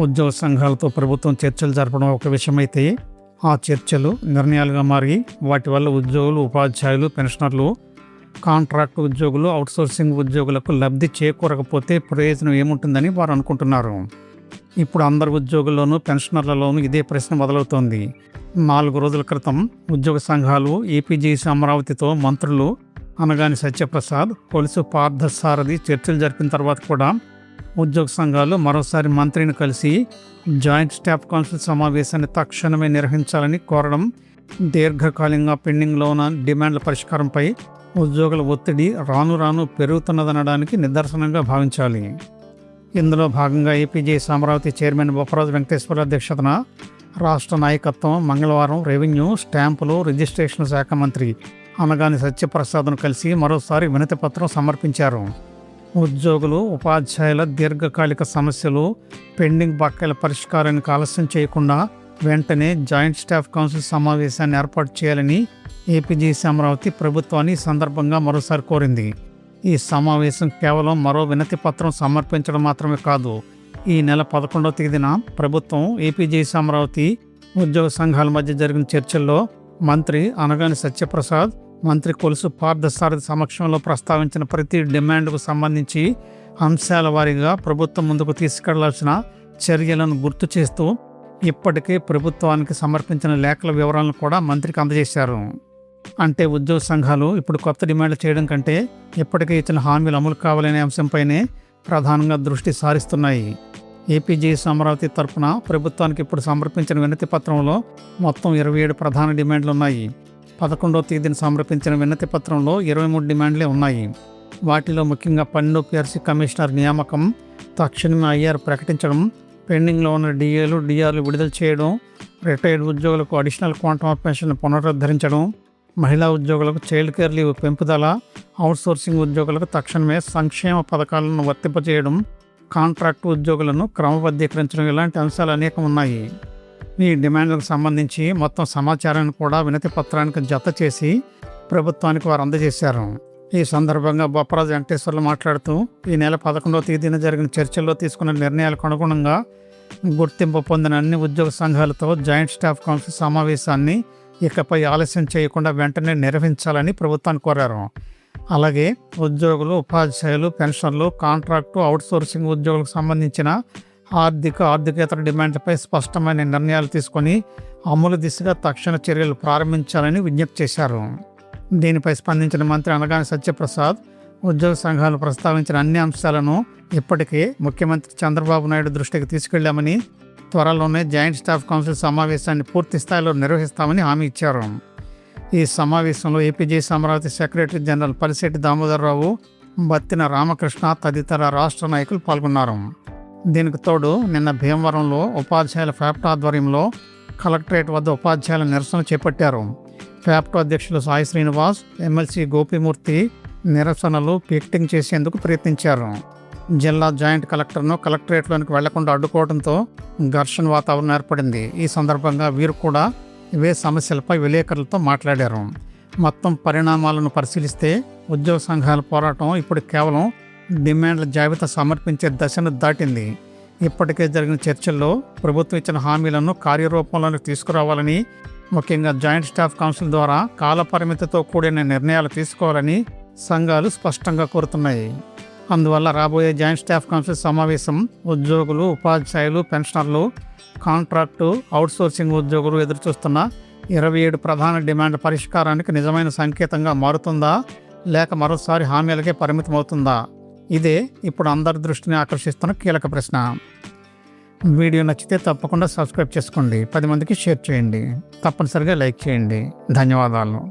ఉద్యోగ సంఘాలతో ప్రభుత్వం చర్చలు జరపడం ఒక విషయమైతే, ఆ చర్చలు నిర్ణయాలుగా మారి వాటి వల్ల ఉద్యోగులు, ఉపాధ్యాయులు, పెన్షనర్లు, కాంట్రాక్ట్ ఉద్యోగులు, అవుట్సోర్సింగ్ ఉద్యోగులకు లబ్ధి చేకూరకపోతే ప్రయోజనం ఏముంటుందని వారు అనుకుంటున్నారు. ఇప్పుడు అందరు ఉద్యోగుల్లోనూ, పెన్షనర్లలోనూ ఇదే ప్రశ్న మొదలవుతోంది. 4 రోజుల క్రితం ఉద్యోగ సంఘాలు ఏపీజేఏసీ అమరావతితో మంత్రులు అనగాని సత్యప్రసాద్, కొలుసు పార్థసారథి చర్చలు జరిపిన తర్వాత కూడా ఉద్యోగ సంఘాలు మరోసారి మంత్రిని కలిసి జాయింట్ స్టాఫ్ కౌన్సిల్ సమావేశాన్ని తక్షణమే నిర్వహించాలని కోరడం దీర్ఘకాలికంగా పెండింగ్లో ఉన్న డిమాండ్ల పరిష్కారంపై ఉద్యోగుల ఒత్తిడి రాను రాను పెరుగుతున్నదనడానికి నిదర్శనంగా భావించాలి. ఇందులో భాగంగా ఏపీజేఏసీ అమరావతి చైర్మన్ బొప్పరాజు వెంకటేశ్వర అధ్యక్షతన రాష్ట్ర నాయకత్వం మంగళవారం రెవెన్యూ, స్టాంపులు, రిజిస్ట్రేషన్ శాఖ మంత్రి అనగాని సత్యప్రసాద్ను కలిసి మరోసారి వినతిపత్రం సమర్పించారు. ఉద్యోగులు, ఉపాధ్యాయుల దీర్ఘకాలిక సమస్యలు, పెండింగ్ బకాయిల పరిష్కారానికి ఆలస్యం చేయకుండా వెంటనే జాయింట్ స్టాఫ్ కౌన్సిల్ సమావేశాన్ని ఏర్పాటు చేయాలని ఏపీజేఏసీ అమరావతి ప్రభుత్వాన్ని ఈ సందర్భంగా మరోసారి కోరింది. ఈ సమావేశం కేవలం మరో వినతి పత్రం సమర్పించడం మాత్రమే కాదు. ఈ నెల 11వ తేదీన ప్రభుత్వం, ఏపీజేఏసీ అమరావతి ఉద్యోగ సంఘాల మధ్య జరిగిన చర్చల్లో మంత్రి అనగాని సత్యప్రసాద్, మంత్రి కొలుసు పార్థసారథి సమక్షంలో ప్రస్తావించిన ప్రతి డిమాండ్కు సంబంధించి అంశాల వారీగా ప్రభుత్వం ముందుకు తీసుకెళ్లాల్సిన చర్యలను గుర్తు చేస్తూ ఇప్పటికే ప్రభుత్వానికి సమర్పించిన లేఖల వివరాలను కూడా మంత్రికి అందజేశారు. అంటే ఉద్యోగ సంఘాలు ఇప్పుడు కొత్త డిమాండ్లు చేయడం కంటే ఇప్పటికే ఇచ్చిన హామీలు అమలు కావాలనే అంశంపైనే ప్రధానంగా దృష్టి సారిస్తున్నాయి. ఏపీజేఏసీ అమరావతి తరఫున ప్రభుత్వానికి ఇప్పుడు సమర్పించిన వినతి పత్రంలో మొత్తం 27 ప్రధాన డిమాండ్లు ఉన్నాయి. 11వ తేదీన సమర్పించిన వినతి పత్రంలో 23 డిమాండ్లే ఉన్నాయి. వాటిలో ముఖ్యంగా 12 PRC కమిషనర్ నియామకం తక్షణమే ఐఆర్ ప్రకటించడం, పెండింగ్లో ఉన్న డిఏలు, డిఆర్లు విడుదల చేయడం, రిటైర్డ్ ఉద్యోగులకు అడిషనల్ క్వాంటమ్ ఆఫ్ పెన్షన్ పునరుద్ధరించడం, మహిళా ఉద్యోగులకు చైల్డ్ కేర్ లీవ్ పెంపుదల, అవుట్సోర్సింగ్ ఉద్యోగులకు తక్షణమే సంక్షేమ పథకాలను వర్తింపజేయడం, కాంట్రాక్ట్ ఉద్యోగులను క్రమబద్ధీకరించడం, ఇలాంటి అంశాలు అనేకం ఉన్నాయి. ఈ డిమాండ్లకు సంబంధించి మొత్తం సమాచారాన్ని కూడా వినతి పత్రానికి జత చేసి ప్రభుత్వానికి వారు అందజేశారు. ఈ సందర్భంగా బొప్పరాజు వెంకటేశ్వర్లు మాట్లాడుతూ, ఈ నెల 11వ తేదీన జరిగిన చర్చల్లో తీసుకున్న నిర్ణయాలకు అనుగుణంగా గుర్తింపు పొందిన అన్ని ఉద్యోగ సంఘాలతో జాయింట్ స్టాఫ్ కౌన్సిల్ సమావేశాన్ని ఇకపై ఆలస్యం చేయకుండా వెంటనే నిర్వహించాలని ప్రభుత్వాన్ని కోరారు. అలాగే ఉద్యోగులు, ఉపాధ్యాయులు, పెన్షన్లు, కాంట్రాక్టు, అవుట్సోర్సింగ్ ఉద్యోగులకు సంబంధించిన ఆర్థికేతర డిమాండ్లపై స్పష్టమైన నిర్ణయాలు తీసుకొని అమలు దిశగా తక్షణ చర్యలు ప్రారంభించాలని విజ్ఞప్తి చేశారు. దీనిపై స్పందించిన మంత్రి అనగాని సత్యప్రసాద్, ఉద్యోగ సంఘాలు ప్రస్తావించిన అన్ని అంశాలను ఇప్పటికే ముఖ్యమంత్రి చంద్రబాబు నాయుడు దృష్టికి తీసుకెళ్లామని, త్వరలోనే జాయింట్ స్టాఫ్ కౌన్సిల్ సమావేశాన్ని పూర్తి స్థాయిలో నిర్వహిస్తామని హామీ ఇచ్చారు. ఈ సమావేశంలో APJAC Amaravati secretary general Palisetti Damodara Rao, Battina Ramakrishna తదితర రాష్ట్ర నాయకులు పాల్గొన్నారు. దీనికి తోడు నిన్న భీమవరంలో ఉపాధ్యాయుల ఫ్యాప్టో ఆధ్వర్యంలో కలెక్టరేట్ వద్ద ఉపాధ్యాయుల నిరసన చేపట్టారు. ఫ్యాప్టో అధ్యక్షులు సాయి శ్రీనివాస్, ఎమ్మెల్సీ గోపిమూర్తి నిరసనలు పికెటింగ్ చేసేందుకు ప్రయత్నించారు. జిల్లా జాయింట్ కలెక్టర్ను కలెక్టరేట్లోనికి వెళ్లకుండా అడ్డుకోవడంతో ఘర్షణ వాతావరణం ఏర్పడింది. ఈ సందర్భంగా వీరు కూడా ఇవే సమస్యలపై విలేకరులతో మాట్లాడారు. మొత్తం పరిణామాలను పరిశీలిస్తే ఉద్యోగ సంఘాల పోరాటం ఇప్పుడు కేవలం డిమాండ్ల జాబితా సమర్పించే దశను దాటింది. ఇప్పటికే జరిగిన చర్చల్లో ప్రభుత్వం ఇచ్చిన హామీలను కార్యరూపంలోకి తీసుకురావాలని, ముఖ్యంగా జాయింట్ స్టాఫ్ కౌన్సిల్ ద్వారా కాలపరిమితితో కూడిన నిర్ణయాలు తీసుకోవాలని సంఘాలు స్పష్టంగా కోరుతున్నాయి. అందువల్ల రాబోయే జాయింట్ స్టాఫ్ కౌన్సిల్ సమావేశం ఉద్యోగులు, ఉపాధ్యాయులు, పెన్షనర్లు, కాంట్రాక్టు, అవుట్సోర్సింగ్ ఉద్యోగులు ఎదురుచూస్తున్న 27 ప్రధాన డిమాండ్ల పరిష్కారానికి నిజమైన సంకేతంగా మారుతుందా, లేక మరోసారి హామీలకే పరిమితమవుతుందా? ఇదే ఇప్పుడు అందరి దృష్టిని ఆకర్షిస్తున్న కీలక ప్రశ్న. వీడియో నచ్చితే తప్పకుండా సబ్స్క్రైబ్ చేసుకోండి, 10 మందికి షేర్ చేయండి, తప్పనిసరిగా లైక్ చేయండి. ధన్యవాదాలు.